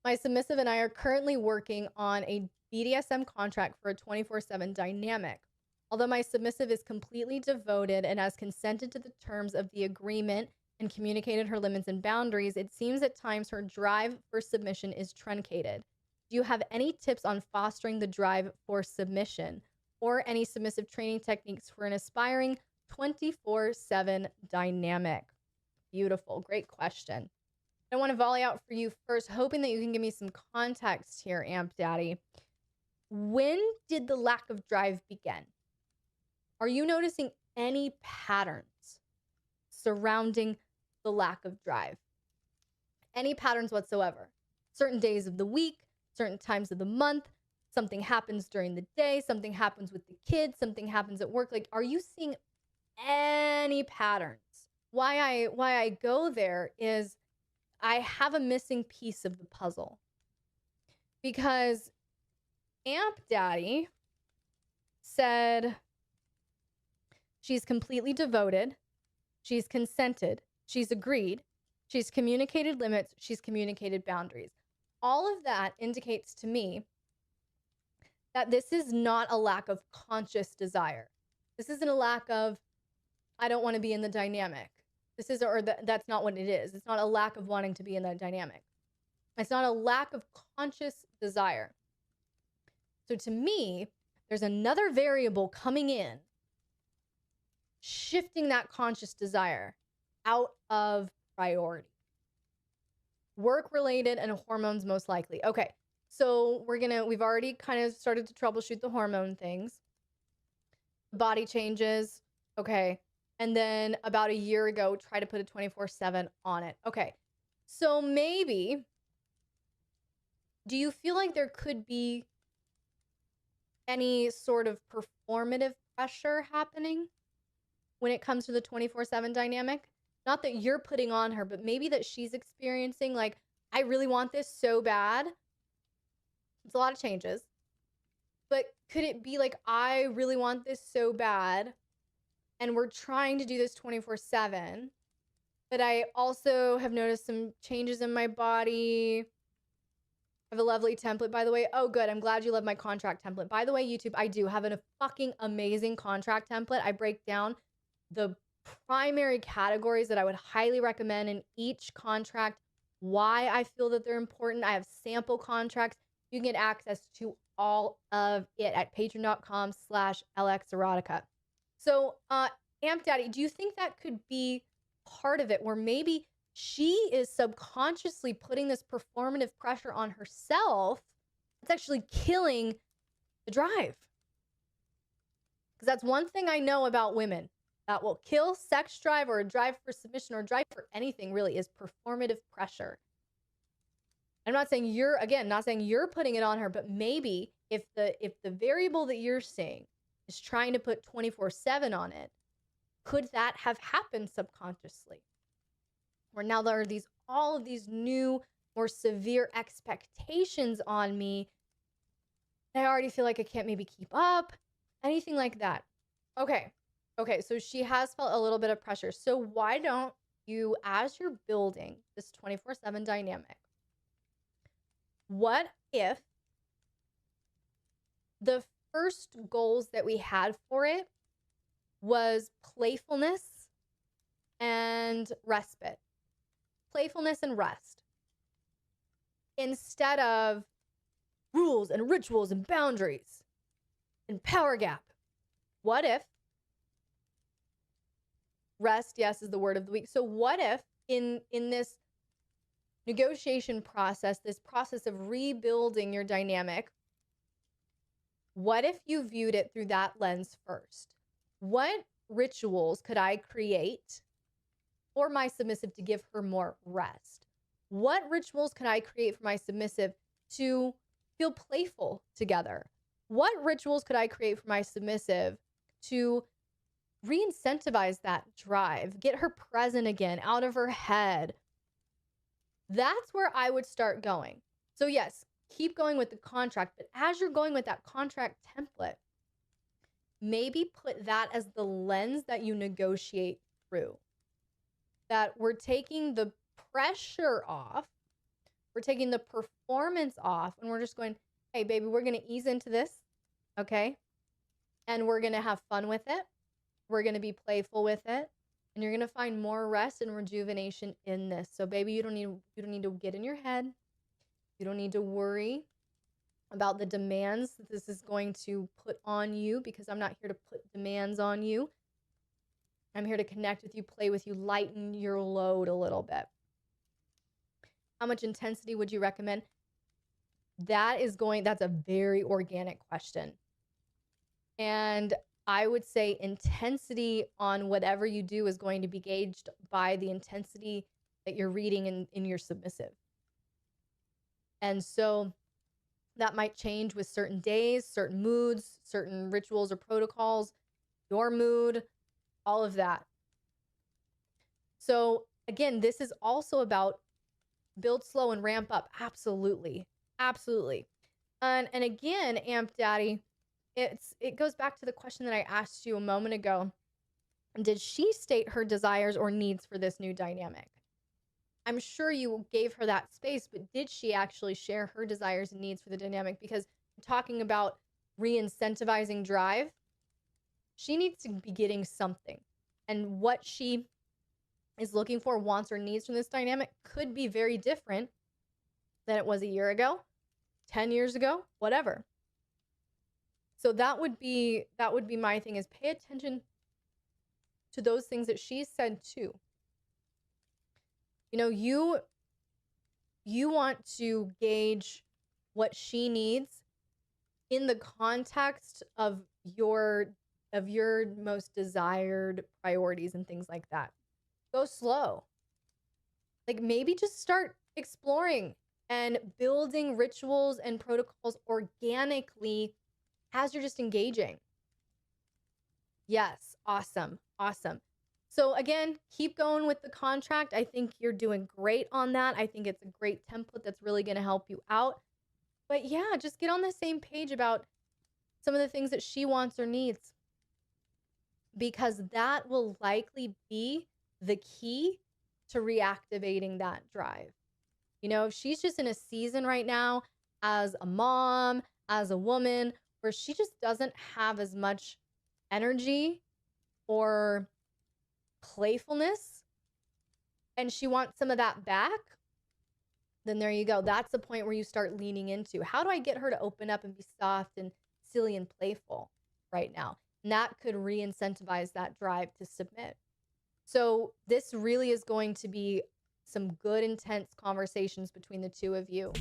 My submissive and I are currently working on a BDSM contract for a 24/7 dynamic. Although my submissive is completely devoted and has consented to the terms of the agreement and communicated her limits and boundaries, it seems at times her drive for submission is truncated. Do you have any tips on fostering the drive for submission or any submissive training techniques for an aspiring 24/7 dynamic? Beautiful. Great question. I want to volley out for you first, hoping that you can give me some context here, Amp Daddy. When did the lack of drive begin? Are you noticing any patterns surrounding the lack of drive? Any patterns whatsoever? Certain days of the week, certain times of the month, something happens during the day, something happens with the kids, something happens at work. Like, are you seeing any patterns? Why I go there is I have a missing piece of the puzzle. Because Amp Daddy said she's completely devoted, she's consented, she's agreed, she's communicated limits, she's communicated boundaries. All of that indicates to me that this is not a lack of conscious desire. This isn't a lack of, I don't want to be in the dynamic. That's not what it is. It's not a lack of wanting to be in that dynamic. It's not a lack of conscious desire. So to me, there's another variable coming in, shifting that conscious desire out of priority. Work-related and hormones most likely. Okay, so we've already kind of started to troubleshoot the hormone things. Body changes, okay. And then about a year ago, try to put a 24/7 on it. Okay, so maybe, do you feel like there could be any sort of performative pressure happening when it comes to the 24/7 dynamic? Not that you're putting on her, but maybe that she's experiencing, like, I really want this so bad. It's a lot of changes. But could it be like, I really want this so bad, and we're trying to do this 24/7, but I also have noticed some changes in my body. I have a lovely template, by the way. Oh, good. I'm glad you love my contract template. By the way, YouTube, I do have a fucking amazing contract template. I break down the primary categories that I would highly recommend in each contract, why I feel that they're important. I have sample contracts. You can get access to all of it at patreon.com/LXerotica. So, Amp Daddy, do you think that could be part of it, where maybe she is subconsciously putting this performative pressure on herself? It's actually killing the drive. Because that's one thing I know about women that will kill sex drive or a drive for submission or drive for anything really is performative pressure. I'm not saying you're putting it on her, but maybe if the variable that you're seeing is trying to put 24/7 on it, could that have happened subconsciously? Where now there are all of these new, more severe expectations on me. I already feel like I can't maybe keep up, anything like that. Okay, so she has felt a little bit of pressure. So why don't you, as you're building this 24/7 dynamic, what if the first goals that we had for it was playfulness and respite? Playfulness and rest. Instead of rules and rituals and boundaries and power gap. What if rest, yes, is the word of the week. So what if in this negotiation process, this process of rebuilding your dynamic, what if you viewed it through that lens first? What rituals could I create for my submissive to give her more rest? What rituals could I create for my submissive to feel playful together? What rituals could I create for my submissive to re-incentivize that drive, get her present again, out of her head? That's where I would start going. So yes, keep going with the contract, but as you're going with that contract template, maybe put that as the lens that you negotiate through. That we're taking the pressure off We're taking the performance off and we're just going, hey, baby, we're going to ease into this. Okay. And we're going to have fun with it. We're going to be playful with it. And you're going to find more rest and rejuvenation in this. So baby, you don't need to get in your head. You don't need to worry about the demands that this is going to put on you, because I'm not here to put demands on you. I'm here to connect with you, play with you, lighten your load a little bit. How much intensity would you recommend? That's a very organic question. And I would say intensity on whatever you do is going to be gauged by the intensity that you're reading in your submissive. And so that might change with certain days, certain moods, certain rituals or protocols, your mood, all of that. So again, this is also about build slow and ramp up. Absolutely. Absolutely. And again, Amp Daddy, it goes back to the question that I asked you a moment ago. Did she state her desires or needs for this new dynamic? I'm sure you gave her that space, but did she actually share her desires and needs for the dynamic? Because talking about re-incentivizing drive, she needs to be getting something. And what she is looking for, wants, or needs from this dynamic could be very different than it was a year ago, 10 years ago, whatever. So that would be my thing, is pay attention to those things that she said too. You know, you want to gauge what she needs in the context of your most desired priorities and things like that. Go slow. Like maybe just start exploring and building rituals and protocols organically as you're just engaging. Yes, awesome. Awesome. So again, keep going with the contract. I think you're doing great on that. I think it's a great template that's really going to help you out. But yeah, just get on the same page about some of the things that she wants or needs, because that will likely be the key to reactivating that drive. You know, if she's just in a season right now as a mom, as a woman, where she just doesn't have as much energy or playfulness, and she wants some of that back, then there you go. That's the point where you start leaning into, how do I get her to open up and be soft and silly and playful right now? And that could re-incentivize that drive to submit. So this really is going to be some good, intense conversations between the two of you.